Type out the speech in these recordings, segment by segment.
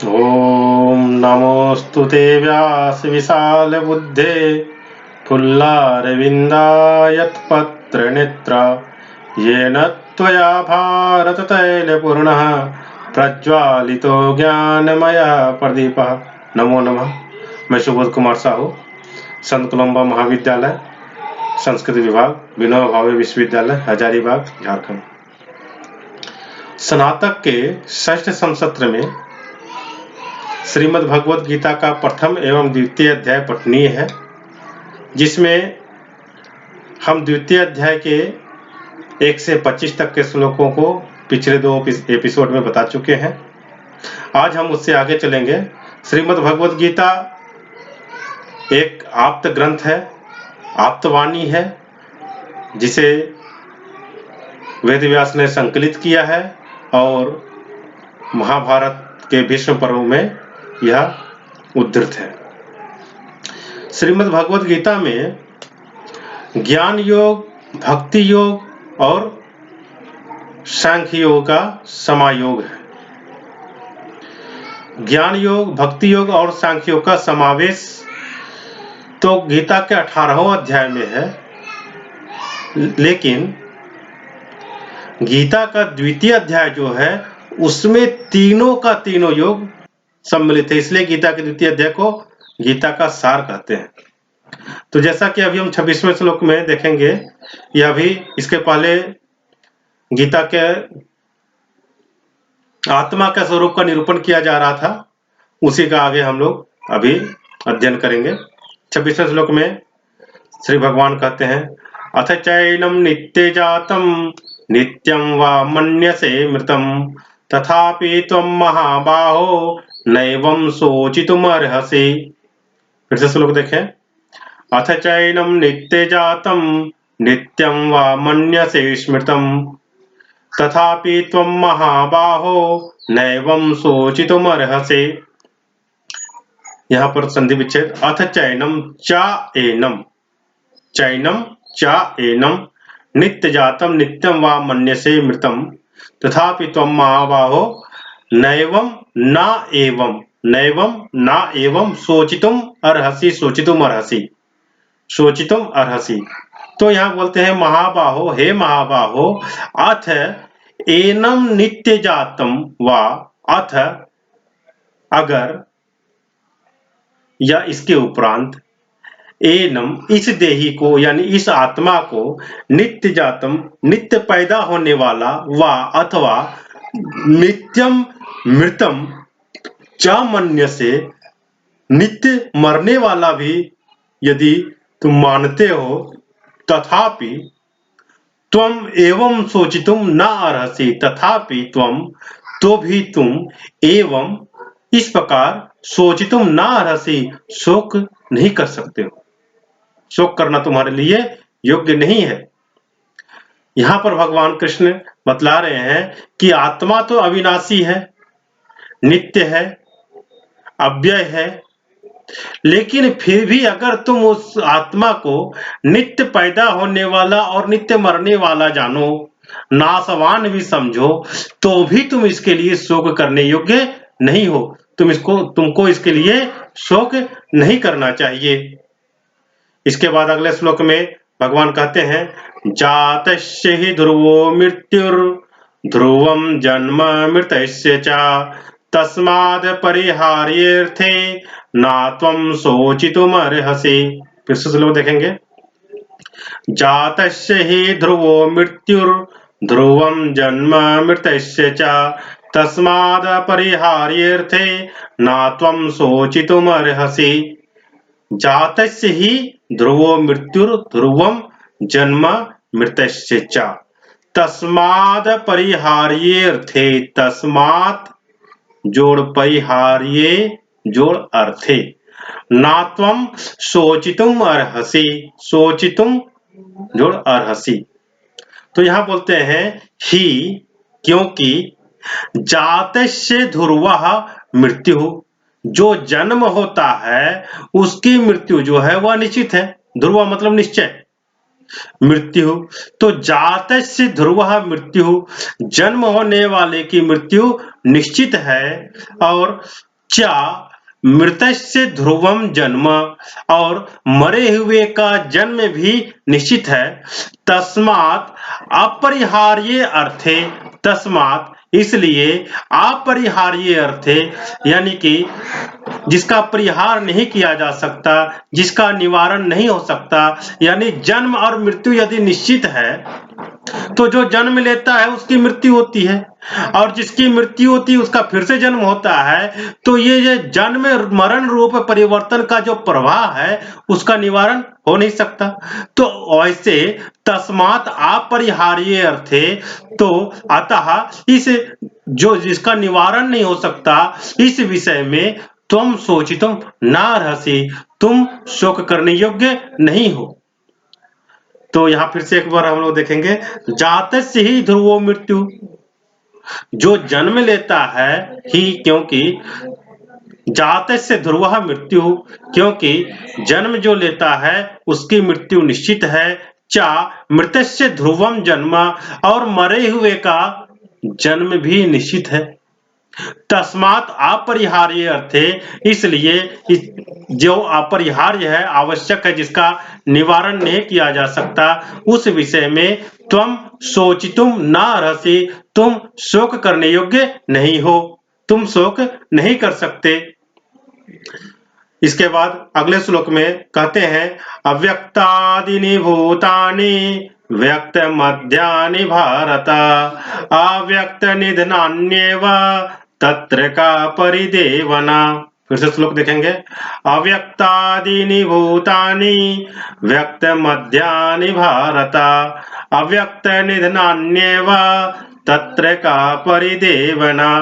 ॐ नमोऽस्तुते व्यासविशालबुद्धे फुल्लारविन्दायत्पत्रनेत्र येन त्वया भारततैलपूर्णः प्रज्वालितो ज्ञानमय प्रदीपः। नमो नमः। मैं सुबोध कुमार साहू, संत कोलंबा महाविद्यालय संस्कृत विभाग, विनोबा भावे विश्वविद्यालय, हजारीबाग, झारखंड। स्नातक के षष्ठ संसत्र में श्रीमद् भगवत गीता का प्रथम एवं द्वितीय अध्याय पठनीय है, जिसमें हम द्वितीय अध्याय के 1 से 25 तक के श्लोकों को पिछले 2 एपिसोड में बता चुके हैं। आज हम उससे आगे चलेंगे। श्रीमद् भगवत गीता एक आप्त ग्रंथ है, आप्तवाणी है, जिसे वेदव्यास ने संकलित किया है और महाभारत के भीष्म पर्व में यह उद्धृत है। श्रीमद् भगवत गीता में ज्ञान योग, भक्ति योग और सांख्य योग का समायोग है। ज्ञान योग, भक्ति योग और सांख्य योग का समावेश तो गीता के 18वें अध्याय में है, लेकिन गीता का द्वितीय अध्याय जो है उसमें तीनों का तीनों योग सम्मिलित है, इसलिए गीता के द्वितीय अध्याय को गीता का सार कहते हैं। तो जैसा कि अभी हम 26वें श्लोक में देखेंगे, यह भी इसके पहले गीता के आत्मा के स्वरूप का निरूपण किया जा रहा था, उसी का आगे हम लोग अभी अध्ययन करेंगे। 26वें श्लोक में श्री भगवान कहते हैं, अथ चैनम नित्य जातम नित्यं वा मन्यसे मृतम तथापि त्वं महाबाहो नैवं शोचितुमर्हसि। फिर से श्लोक देखें। अथ चैनम नित्य जातम नित्यं वा मन्यसे स्मृतम तथापि त्वं महाबाहो नैवं शोचितुमर्हसि। यहाँ पर संधि विच्छेद। अथ चैनम चा एनम, चैनम चा एनम नित्य जातम नित्यं वा मन्यसे मृतम तथापि त्वं महाबाहो नैवं न एवं शोचितुम अर्हसि, शोचितुम अर्हसि, शोचितुम अर्हसि। तो यहाँ बोलते हैं महाबाहो, हे महाबाहो, अथ एनम नित्य जातम वा, अथ अगर या इसके उपरांत, एनम इस देही को यानी इस आत्मा को, नित्य जातम नित्य पैदा होने वाला, वा अथवा नित्यम मृतम चा मन्य से नित्य मरने वाला भी यदि तुम मानते हो, तथापि त्वम एवं शोचितुम न अर्हसि, तथापि त्वम तो भी तुम एवं इस प्रकार शोचितुम न अर्हसि शोक नहीं कर सकते हो। शोक करना तुम्हारे लिए योग्य नहीं है। यहाँ पर भगवान कृष्ण बतला रहे हैं कि आत्मा तो अविनाशी है, नित्य है, अव्यय है, लेकिन फिर भी अगर तुम उस आत्मा को नित्य पैदा होने वाला और नित्य मरने वाला जानो, नाशवान भी समझो, तो भी तुम इसके लिए शोक करने योग्य नहीं हो। तुमको इसके लिए शोक नहीं करना चाहिए। इसके बाद अगले श्लोक में भगवान कहते हैं, जातस्य हि ध्रुवो मृत्युर ध्रुवम जन्म मृतस्य च तस्माद् परिहार्येऽर्थे न त्वं शोचितुमर्हसि। फिर से श्लोक देखेंगे। जातस्य हि ध्रुवो मृत्युर ध्रुवम जन्म मृतस्य च तस्माद् परिहार्येऽर्थे न त्वं शोचितुमर्हसि। जातस्य हि ध्रुवो मृत्युर ध्रुवम जन्म मृतस्य च तस्माद् परिहार्येऽर्थे, तस्मात् जोड़ परिहार्ये जोड़ अर्थे, ना त्वं शोचितुम अर्हसि, शोचितुम जोड़ अर्हसि। तो यहाँ बोलते हैं ही, क्योंकि जातस्य ध्रुवः मृत्यु, जो जन्म होता है उसकी मृत्यु जो है वह निश्चित है। ध्रुव मतलब निश्चय, मृत्यु। तो जातस्य ध्रुवः मृत्यु, जन्म होने वाले की मृत्यु निश्चित है। और चा मृतस्य ध्रुवम जन्म, और मरे हुए का जन्म भी निश्चित है। तस्मात् अपरिहार्य अर्थे, तस्मात् इसलिए, अपरिहार्य अर्थे यानी कि जिसका परिहार नहीं किया जा सकता, जिसका निवारण नहीं हो सकता, यानी जन्म और मृत्यु यदि निश्चित है तो जो जन्म लेता है उसकी मृत्यु होती है, और जिसकी मृत्यु होती है उसका फिर से जन्म होता है। तो ये जन्म मरण रूप परिवर्तन का जो प्रवाह है उसका निवारण हो नहीं सकता। तो ऐसे तस्मात् अपरिहार्य अर्थे, तो अतः इस जो जिसका निवारण नहीं हो सकता इस विषय में तुम शोचितुम नार्हसि, तुम शोक करने योग्य नहीं हो। तो यहाँ फिर से एक बार हम लोग देखेंगे, जातस्य ही ध्रुवो मृत्यु, जो जन्म लेता है ही, क्योंकि जातस्य ध्रुवः मृत्यु, क्योंकि जन्म जो लेता है उसकी मृत्यु निश्चित है। चा मृतस्य ध्रुवम जन्म, और मरे हुए का जन्म भी निश्चित है। तस्मात् अपरिहार्य अर्थे, इसलिए जो अपरिहार्य है, आवश्यक है, जिसका निवारण नहीं किया जा सकता, उस विषय में तुम शोचितुम न अर्हसि, तुम शोक करने योग्य नहीं हो, तुम शोक नहीं कर सकते। इसके बाद अगले श्लोक में कहते हैं, अव्यक्तादीनि भूतानि व्यक्त मध्यानि भारत, अव्यक्त निधनान्येव तत्र का परिदेवना। फिर से श्लोक देखेंगे, अव्यक्तादीनि भूतानि व्यक्त मध्यानि भारत, अव्यक्त निधनान्येव तत्र का परिदेवना।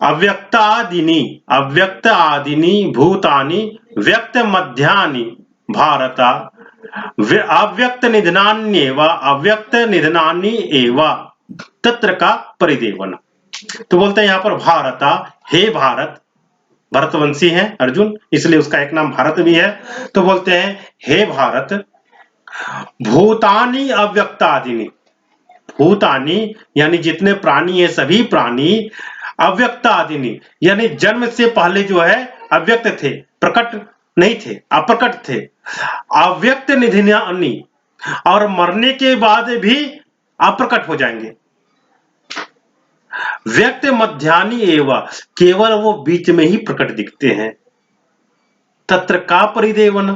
अव्यक्तादीनि, अव्यक्त आदीनि भूतानि व्यक्त मध्यानि भारत, अव्यक्त निधनान्येव, अव्यक्त निधनानि एव तत्र का परिदेवना। तो बोलते हैं यहाँ पर भारता, हे भारत, भरतवंशी है अर्जुन, इसलिए उसका एक नाम भारत भी है। तो बोलते हैं, हे भारत, भूतानि अव्यक्तादीनि, भूतानि यानी जितने प्राणी है सभी प्राणी, अव्यक्त आदिनी यानी जन्म से पहले जो है अव्यक्त थे, प्रकट नहीं थे, अप्रकट थे। अव्यक्त निधनानि, और मरने के बाद भी अप्रकट हो जाएंगे। व्यक्त मध्यानि एवं, केवल वो बीच में ही प्रकट दिखते हैं। तत्र का परिदेवना,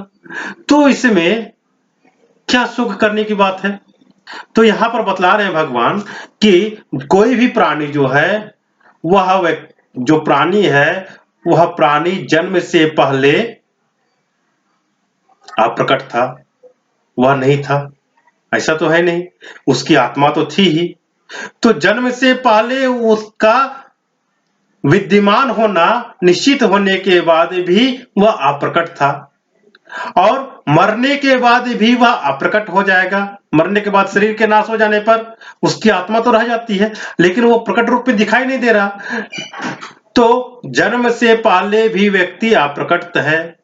तो इसमें क्या सुख करने की बात है। तो यहां पर बतला रहे हैं भगवान कि कोई भी प्राणी जो है, वह जो प्राणी है वह प्राणी जन्म से पहले अप्रकट था, वह नहीं था, ऐसा तो है नहीं, उसकी आत्मा तो थी ही। तो जन्म से पहले उसका विद्यमान होना निश्चित होने के बाद भी वह अप्रकट था, और मरने के बाद भी वह अप्रकट हो जाएगा। मरने के बाद शरीर के नाश हो जाने पर उसकी आत्मा तो रह जाती है, लेकिन वो प्रकट रूप में दिखाई नहीं दे रहा। तो जन्म से पहले भी व्यक्ति अप्रकट है,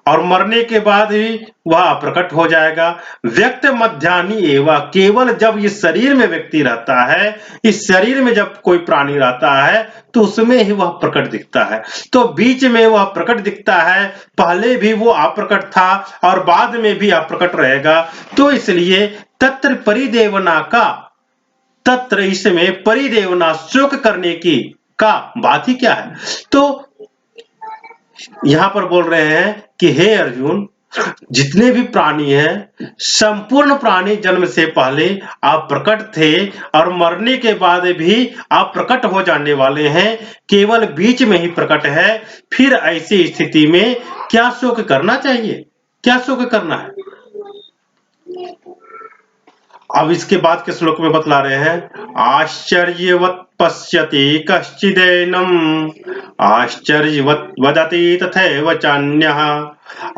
और मरने के बाद ही वह अप्रकट हो जाएगा। व्यक्त मध्यानि एवं, केवल जब इस शरीर में व्यक्ति रहता है, इस शरीर में जब कोई प्राणी रहता है तो उसमें ही वह प्रकट दिखता है। तो बीच में वह प्रकट दिखता है, पहले भी वो अप्रकट था और बाद में भी अप्रकट रहेगा। तो इसलिए तत्र परिदेवना का, तत्र इसमें परिदेवना शोक करने की का बात ही क्या है। तो यहां पर बोल रहे हैं कि हे अर्जुन, जितने भी प्राणी हैं, संपूर्ण प्राणी जन्म से पहले अप्रकट थे और मरने के बाद भी अप्रकट हो जाने वाले हैं, केवल बीच में ही प्रकट है। फिर ऐसी स्थिति में क्या शोक करना चाहिए, क्या शोक करना है। अब इसके बाद के श्लोक में बतला रहे हैं, आश्चर्यवत् पश्यति कश्चिदेनम्, आश्चर्यवत् वदति तथैव चान्यः,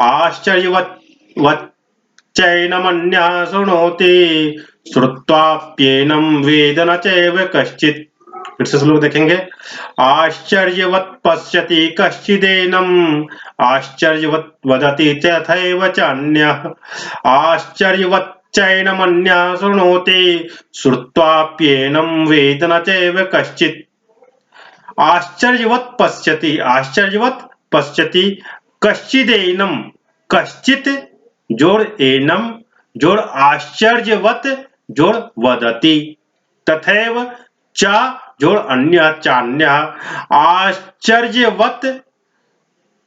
आश्चर्यवत् चैनमन्यः शृणोति, श्रुत्वाप्येनं वेद न चैव कश्चित्। फिर से श्लोक देखेंगे, आश्चर्यवत् पश्यति कश्चिदेनम्, आश्चर्यवत् वदति तथैव चान्यः, आश्चर्यवत् चैनमन्यः शृणोति, श्रुत्वाप्येनं वेद न चैव कश्चित्। आश्चर्यवत पश्यति, आश्चर्यवत पश्यति, कश्चिदेनम, कश्चित जोड़ एनम जोड़ आश्चर्यवत जोड़ वदति, तथैव च जोड़ अन्य चान्य, आश्चर्यवत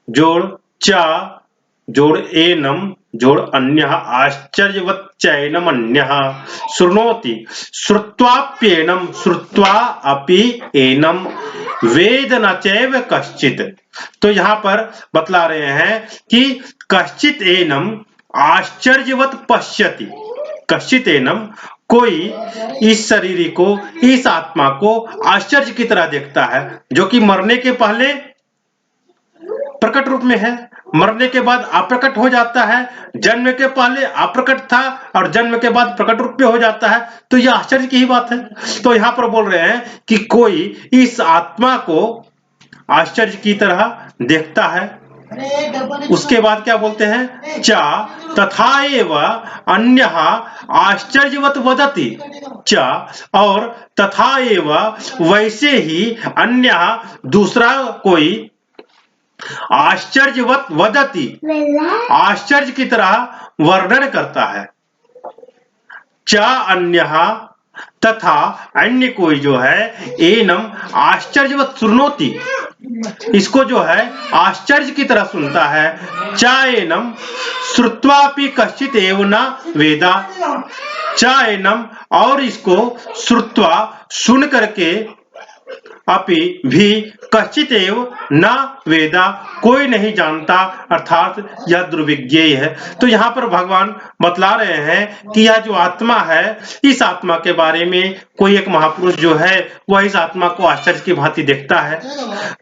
जोड़ च जोड़ एनम जोड़ अन्य, आश्चर्यवत चैनम अन्य, शृणोति श्रुत्वाप्येनम, श्रुत्वा अपि एनम, वेद न चैव कश्चित। तो यहाँ पर बतला रहे हैं कि कश्चित एनम आश्चर्यवत पश्यति, कश्चित एनम कोई इस शरीर को, इस आत्मा को आश्चर्य की तरह देखता है, जो कि मरने के पहले प्रकट रूप में है, मरने के बाद अप्रकट हो जाता है, जन्म के पहले अप्रकट था और जन्म के बाद प्रकट रूप में हो जाता है। तो यह आश्चर्य की ही बात है। तो यहाँ पर बोल रहे हैं कि कोई इस आत्मा को आश्चर्य की तरह देखता है। उसके बाद क्या बोलते हैं, चा तथा एव अन्य आश्चर्यवत वदति, चा और तथा एव वैसे ही अन्य दूसरा कोई आश्चर्यवत वदति आश्चर्य की तरह वर्णन करता है। च अन्य तथा अन्य कोई जो है एनम आश्चर्यवत सुनोति, इसको जो है आश्चर्य की तरह सुनता है। च एनम श्रुत्वापि कश्चित एव न वेदा, च एनम और इसको श्रुत्वा सुन करके अपि भी कश्चित एव न वेदा कोई नहीं जानता, अर्थात यह दुर्विज्ञेय है। तो यहाँ पर भगवान बतला रहे हैं कि यह जो आत्मा है, इस आत्मा के बारे में कोई एक महापुरुष जो है वह इस आत्मा को आश्चर्य की भांति देखता है,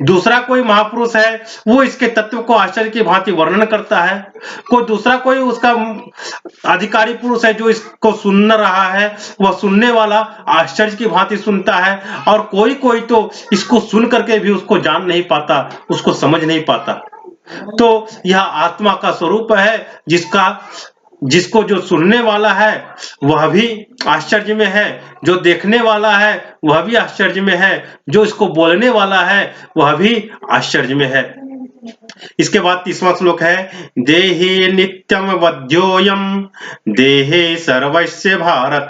दूसरा कोई महापुरुष है वो इसके तत्व को आश्चर्य की भांति वर्णन करता है, कोई दूसरा कोई उसका अधिकारी पुरुष है जो इसको सुन रहा है, वह सुनने वाला आश्चर्य की भांति सुनता है, और कोई कोई तो इसको सुन करके भी उसको जान नहीं पाता, उसको समझ नहीं पाता। तो यह आत्मा का स्वरूप है, जिसको जो सुनने वाला है वह भी आश्चर्य में है, जो देखने वाला है वह भी आश्चर्य में है, जो इसको बोलने वाला है वह भी आश्चर्य में है। इसके बाद 30वां श्लोक है, देहे नित्यम वध्योयम देहे सर्वस्य भारत,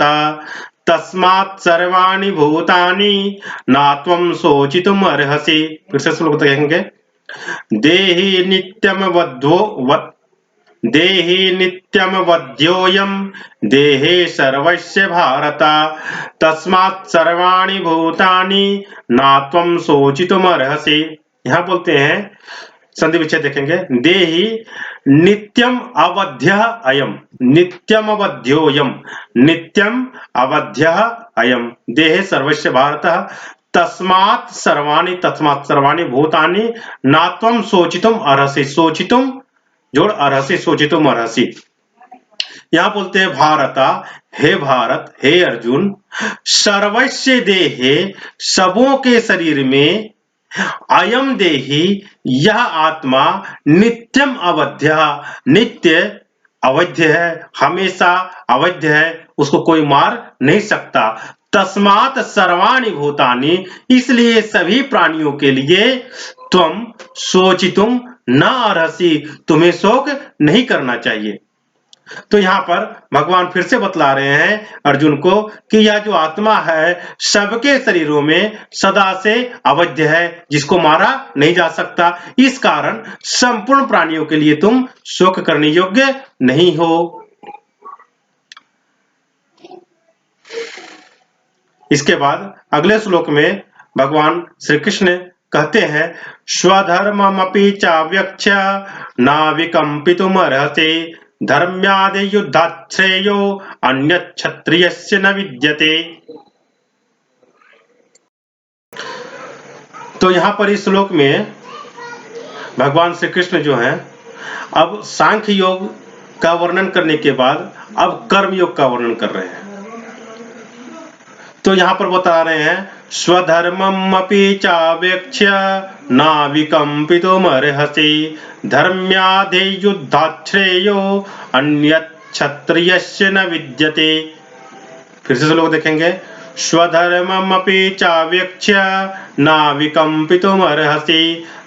तस्मात् सर्वाणि भूतानि ना त्वं शोचितुम् अर्हसि। फिर से श्लोक देखेंगे, देहि नित्यम वध्योयम देहे सर्वस्य भारत, तस्मात् सर्वाणि भूतानि ना त्वं शोचितुम् अर्हसि। यहाँ बोलते हैं, संधि विच्छेद देखेंगे, देहि नित्यम अवध्य अयम, नित्यम अवध्योयम, नित्यम अवध्य अयम देहे सर्वस्य भारत, तस्मात् सर्वाणि भूतानि ना त्वं शोचितुम् अर्हसि, शोचितुम जोड़ अर्हसि, शोचितुम् अर्हसि। यहाँ बोलते हैं भारत, हे अर्जुन, सर्वस्य देहे सबों के शरीर में, अयम देहि यह आत्मा, नित्यम अवध्य नित्य अवध्य है, हमेशा अवध्य है, उसको कोई मार नहीं सकता। तस्मात् सर्वाणि भूतानि इसलिए सभी प्राणियों के लिए, त्वं शोचितुम न अर्हसि तुम्हें शोक नहीं करना चाहिए। तो यहाँ पर भगवान फिर से बतला रहे हैं अर्जुन को कि यह जो आत्मा है सबके शरीरों में सदा से अवध्य है, जिसको मारा नहीं जा सकता, इस कारण संपूर्ण प्राणियों के लिए तुम शोक करने योग्य नहीं हो। इसके बाद अगले श्लोक में भगवान श्री कृष्ण कहते हैं, स्वधर्ममपि चाव्यक्ष्य न विकम्पितुमर्हसि, धर्म्यादि युद्धात् श्रेयो अन्यत् क्षत्रियस्य न विद्यते। तो यहाँ पर इस श्लोक में भगवान श्री कृष्ण जो है अब सांख्य योग का वर्णन करने के बाद अब कर्म योग का वर्णन कर रहे हैं। तो यहाँ पर बता रहे हैं, स्वधर्ममपि चावेक्ष्य न विकम्पितुमर्हसि, धर्म्याधि युद्धात् श्रेयो अन्यत् क्षत्रियस्य न विद्यते। फिर से श्लोक देखेंगे, स्वधर्ममपि चावेक्ष्य न विकम्पितुमर्हसि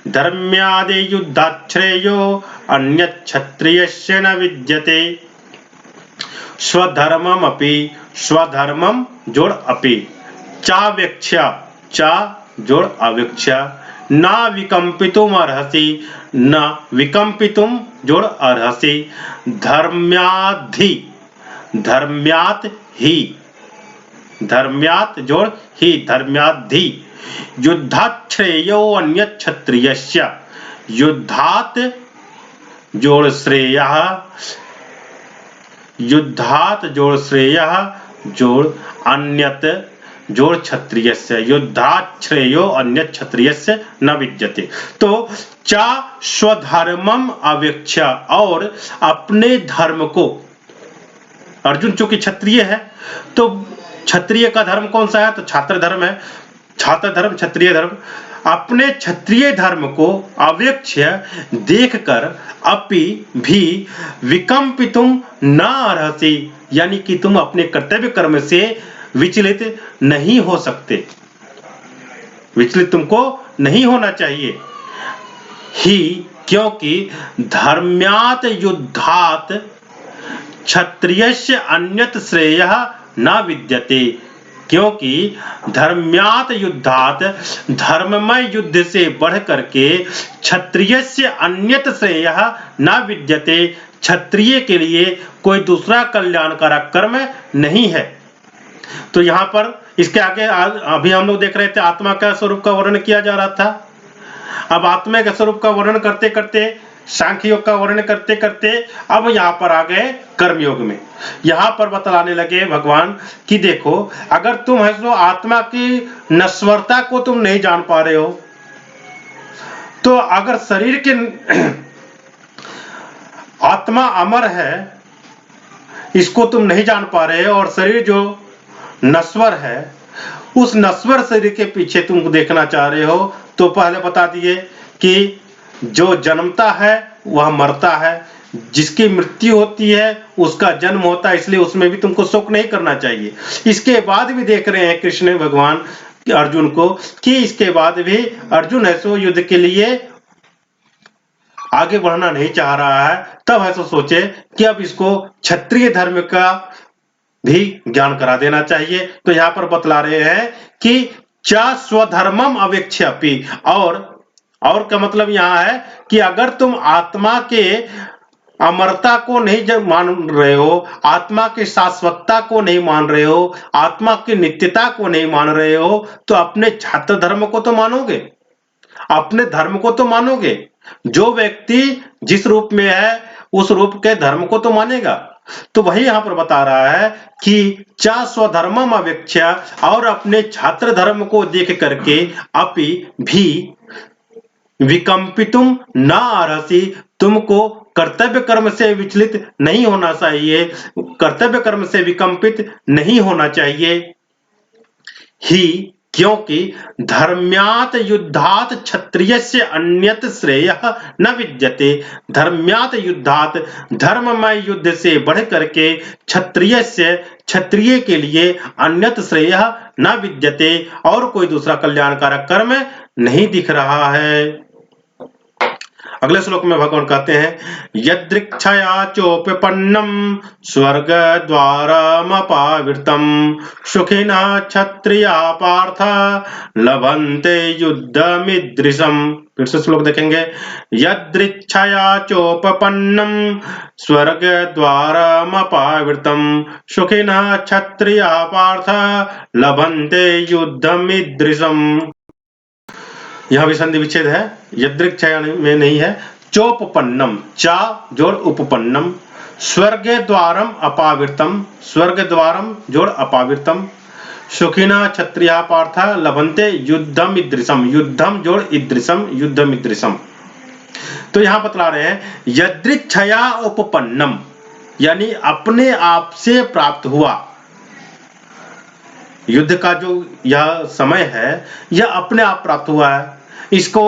धर्म्यादि युद्धाच्छ्रेयो अन्यच्छत्रियस्य न विद्यते। स्वधर्ममपि, स्वधर्मम जोड़ अपि, चावेक्ष्य, चा जोड़ अवेक्ष्य, न विकम्पितुम अर्हसि, न विकम्पितुम जोड़ अर्हसि, धर्म्याद्धि, धर्म्यात् ही, धर्म्यात् जोड़ ही, धर्म्याद्धि, युद्धाच्छ्रेयो अन्यच्छत्रियस्य, युद्धात् जोड़ श्रेयः, युद्धात् जोड़ श्रेयः जोड़ अन्यत जोड़ क्षत्रियस्य, युद्धात् श्रेयो अन्य क्षत्रियस्य न विद्यते। तो चा स्वधर्मम अवेक्ष्य, और अपने धर्म को, अर्जुन चूंकि क्षत्रिय है तो क्षत्रिय का धर्म कौन सा है, तो छात्र धर्म है, छात्र धर्म क्षत्रिय धर्म, अपने क्षत्रिय धर्म को अवेक्ष्य देखकर अपि भी विकम्पितुम न अर्हसि, यानी कि तुम अपने कर्तव्य कर्म से विचलित नहीं हो सकते, विचलित तुमको नहीं होना चाहिए। ही, क्योंकि धर्म्यात् युद्धात् क्षत्रियस्य अन्यत श्रेयः न विद्यते, क्योंकि धर्म्यात् युद्धात् धर्ममय युद्ध से बढ़ करके क्षत्रियस्य अन्यत श्रेयः न विद्यते, क्षत्रिय के लिए कोई दूसरा कल्याणकारक कर्म नहीं है। तो यहाँ पर इसके आगे अभी हम लोग देख रहे थे आत्मा का स्वरूप का वर्णन किया जा रहा था। अब आत्मा के स्वरूप का वर्णन करते करते, सांख्य योग का वर्णन करते करते अब यहाँ पर आ गए कर्मयोग में। यहाँ पर बतलाने लगे भगवान कि देखो, अगर तुम है तो आत्मा की नश्वरता को तुम नहीं जान पा रहे हो, तो अगर शरीर के आत्मा अमर है इसको तुम नहीं जान पा रहे हो, और शरीर जो नश्वर है उस नश्वर शरीर के पीछे तुम देखना चाह रहे हो, तो पहले बता दिए कि जो जन्मता है वह मरता है, जिसकी मृत्यु होती है उसका जन्म होता है, इसलिए उसमें भी तुमको शोक नहीं करना चाहिए। इसके बाद भी देख रहे हैं कृष्ण भगवान अर्जुन को कि इसके बाद भी अर्जुन है सो युद्ध के लिए आगे बढ़ना नहीं चाह रहा है, तब है सो सोचे कि अब इसको क्षत्रिय धर्म का भी ज्ञान करा देना चाहिए। तो यहाँ पर बतला रहे हैं कि च स्वधर्मम अवेक्ष्य अपि, और का मतलब यहाँ है कि अगर तुम आत्मा के अमरता को नहीं मान रहे हो, आत्मा की शाश्वतता को नहीं मान रहे हो, आत्मा की नित्यता को नहीं मान रहे हो, तो अपने छात्र धर्म को तो मानोगे, अपने धर्म को तो मानोगे। जो व्यक्ति जिस रूप में है उस रूप के धर्म को तो मानेगा। तो वही यहाँ पर बता रहा है कि चा स्वधर्मम अवेक्ष्य, और अपने छात्र धर्म को देख करके अपि भी विकम्पितुम न अर्हसि, तुमको कर्तव्य कर्म से विचलित नहीं होना चाहिए, कर्तव्य कर्म से विकम्पित नहीं होना चाहिए। ही, क्योंकि धर्म्यात् युद्धात् क्षत्रियस्य अन्यत श्रेयः न विद्यते, धर्म्यात् युद्धात् धर्ममय युद्ध से बढ़ करके क्षत्रियस्य क्षत्रिय के लिए अन्यत श्रेयः न विद्यते, और कोई दूसरा कल्याणकारक कर्म नहीं दिख रहा है। अगले श्लोक में भगवान कहते हैं यदृच्छया चोपपन्नम स्वर्ग द्वारमपावृतम सुखिनः क्षत्रिया पार्थ लभन्ते युद्धमिदृशम। फिर से श्लोक देखेंगे यदृच्छया चोपपन्नम स्वर्ग द्वारमपावृतम सुखिनः क्षत्रिया पार्थ लभन्ते युद्धमिदृशम। यहाँ भी संधि विच्छेद है, यदृच्छया में नहीं है। चोपपन्नम, चा जोड़ उपपन्नम, स्वर्ग द्वारम अपावृतम, स्वर्ग द्वारम जोड़ अपावृतम, सुखिना क्षत्रिया पार्थ लभन्ते युद्धम ईदृशम, युद्धम जोड़ ईदृशम, युद्धम ईदृशम। तो यहाँ बतला रहे हैं यदृच्छया उपपन्नम, यानी अपने आप से प्राप्त हुआ। युद्ध का जो यह समय है यह अपने आप प्राप्त हुआ है, इसको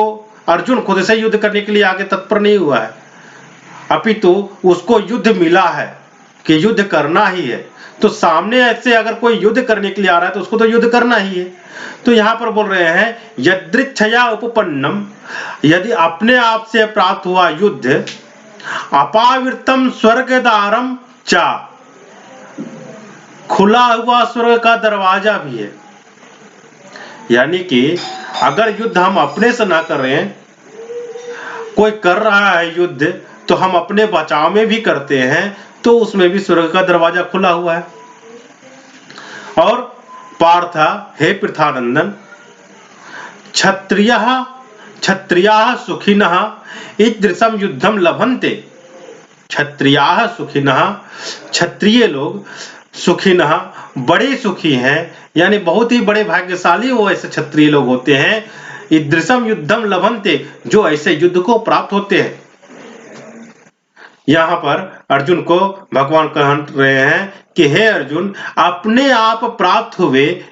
अर्जुन खुद से युद्ध करने के लिए आगे तत्पर नहीं हुआ है, अपितु उसको युद्ध मिला है। कि युद्ध करना ही है, तो सामने ऐसे अगर कोई युद्ध करने के लिए आ रहा है तो उसको तो युद्ध करना ही है। तो यहाँ पर बोल रहे हैं यदृच्छया उपपन्नम, यदि अपने आप से प्राप्त हुआ युद्ध, अपावृतम स्वर्गद्वारम चा, खुला हुआ स्वर्ग का दरवाजा भी है। यानी कि अगर युद्ध हम अपने से ना कर रहे हैं, कोई कर रहा है युद्ध तो हम अपने बचाव में भी करते हैं, तो उसमें भी स्वर्ग का दरवाजा खुला हुआ है। और पार्थ, हे पृथानंदन, क्षत्रियाः सुखिनः ईदृशं युद्धम लभन्ते। क्षत्रियाः सुखिनः, क्षत्रिय लोग, सुखिनः, बड़े सुखी हैं, यानी बहुत ही बड़े भाग्यशाली वो ऐसे क्षत्रिय लोग होते हैं। ईदृशम युद्धम लभन्ते, जो ऐसे युद्ध को प्राप्त होते हैं। यहाँ पर अर्जुन को भगवान कह रहे हैं कि हे अर्जुन, अपने आप प्राप्त हुए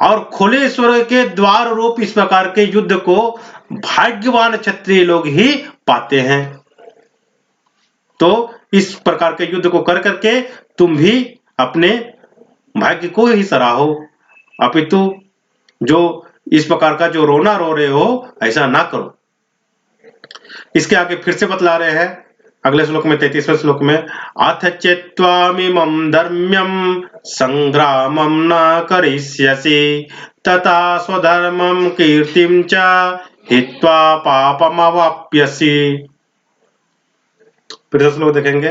और खुले स्वर्ग के द्वार रूप इस प्रकार के युद्ध को भाग्यवान क्षत्रिय लोग ही पाते हैं। तो इस प्रकार के युद्ध को कर करके तुम भी अपने भाग्य को ही सराहो, अपितु जो इस प्रकार का जो रोना रो रहे हो ऐसा ना करो। इसके आगे फिर से बतला रहे हैं अगले श्लोक में, 33वें श्लोक में, अथ चेत्त्वामिमं धर्म्यं संग्रामं न करिष्यसि तथा स्वधर्मं कीर्तिं च हित्वा पापमवाप्स्यसि। फिर से श्लोक देखेंगे,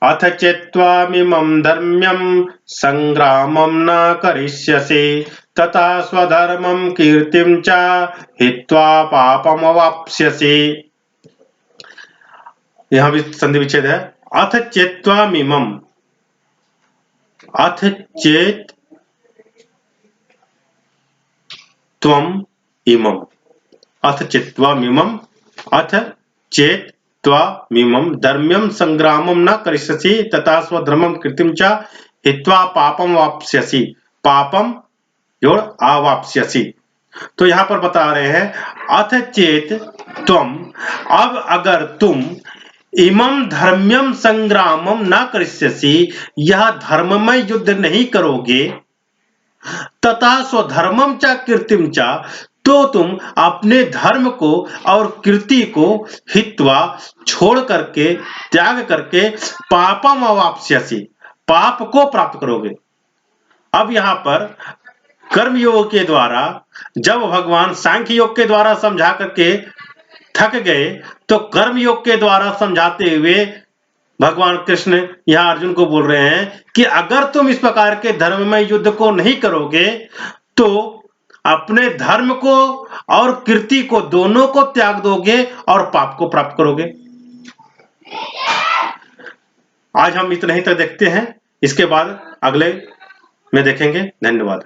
अथ चेत्त्वामिमं धर्म्यं संग्रामं न करिष्यसि तथा स्वधर्मं कीर्तिं च हित्वा पापमवाप्स्यसि। यहां भी संधि विच्छेद है। अथ चेत्त्वामिमं, अथ चेत त्वम इमम, अथ चित्वामिमम, अथ चेत त्वामिमम धर्म्यम संग्रामम न करिष्यसि तथा स्वधर्मम कीर्तिम च हित्वा पापम वाप्स्यसि, पापम जोड़ आवाप्स्यसि। तो यहाँ पर बता रहे हैं अथ चेत त्वम, अब अगर तुम इमम धर्म्यम संग्रामम न करिष्यसि, यह धर्ममय युद्ध नहीं करोगे, तथा स्वधर्मम च कीर्तिम च, तो तुम अपने धर्म को और कीर्ति को हित्वा छोड़ करके, त्याग करके, पापम अवाप्स्यसि, पाप को प्राप्त करोगे। अब यहाँ पर कर्म योग के द्वारा, जब भगवान सांख्य योग के द्वारा समझा करके थक गए, तो कर्म योग के द्वारा समझाते हुए भगवान कृष्ण यहाँ अर्जुन को बोल रहे हैं कि अगर तुम इस प्रकार के धर्ममय युद्ध को नहीं करोगे तो अपने धर्म को और कीर्ति को दोनों को त्याग दोगे और पाप को प्राप्त करोगे। आज हम इतना ही तक देखते हैं, इसके बाद अगले में देखेंगे। धन्यवाद।